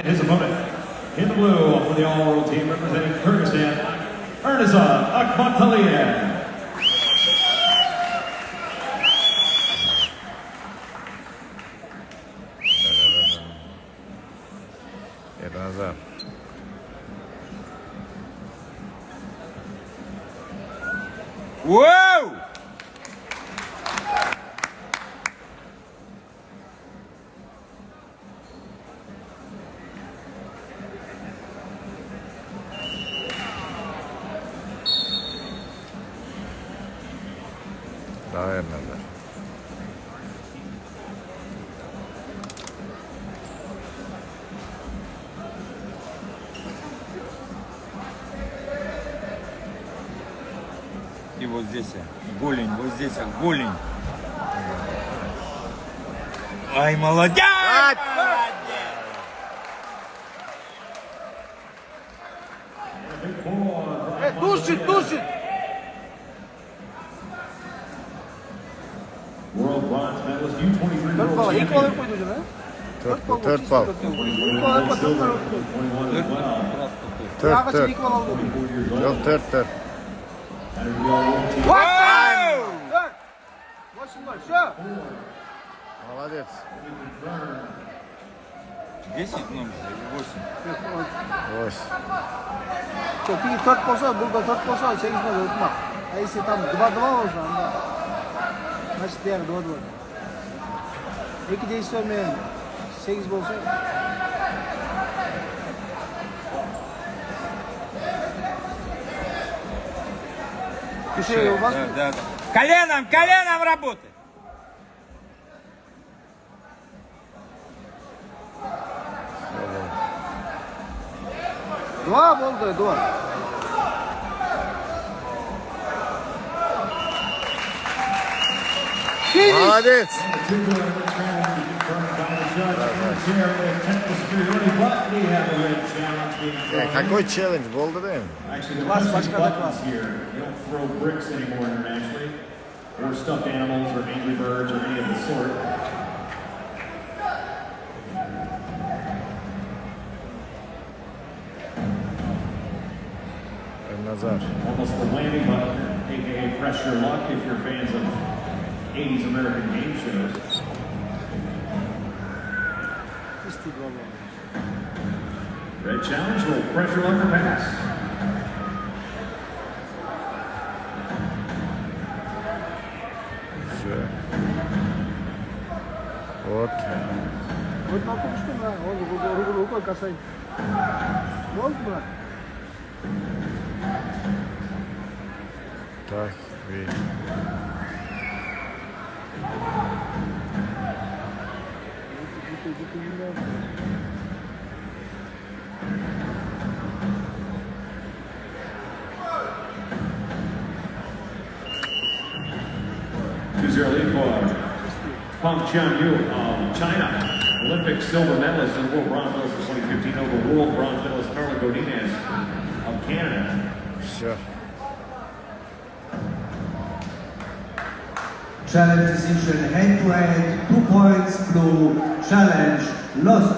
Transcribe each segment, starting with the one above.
And his opponent, in the blue for the all-world team representing Kyrgyzstan, Эрназар Акматалиев. Эрназар. Whoa! Давай, Эрназар. И вот здесь голень, вот здесь голень. Ай, молодец! Тушит, тушит! World bronze medalist, U23 Dört bal, world ilk balı champion. koydu hocam ha? Dört bal. İlk balı koydu, dört bal. 21 as well. Dört, Ağaçın dört. ilk balı aldı. 24 years old. Yok, dört, dört. Entered the all-world team. Wow! Dört! Başında, şu! Молодец. 10 номер или 8? Ось. Çok iyi, dört olsa, burada dört olsa, 8 balı unutma. Neyse tam 2-2 olsa, anda. Maç diğer 2-2. İki değiştirmeyen 8 olsa. Köşeye olmaz mı? Да, да. Коленом, коленом работай! Dua oldu, dua. Молодец. Какой челлендж был, да? Class here. You don't throw bricks anymore internationally, or stuffed animals, or angry birds, or any of the sort. Эрназар. Almost the whammy button, aka press your luck if you're fans of 80s American game shows. Red challenge will press your luck or pass. Все. Вот. Вот на том, что он рукой касается. Можно, брат? Так, видишь. Lead for Peng Qianyu of China, Olympic silver medalist and world bronze medalist in 2015 over world bronze medalist Carla Godinez of Canada. Все. Challenge decision head-to-head, 2 points, blue, challenge lost.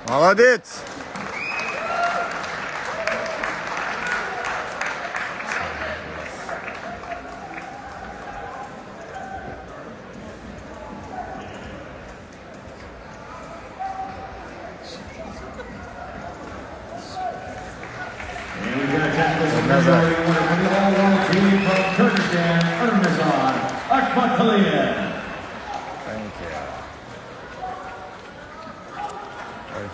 Молодец. And we've got a technical winner from the all-world team from Kyrgyzstan, Эрназар Акматалиев. Thank you. Ой.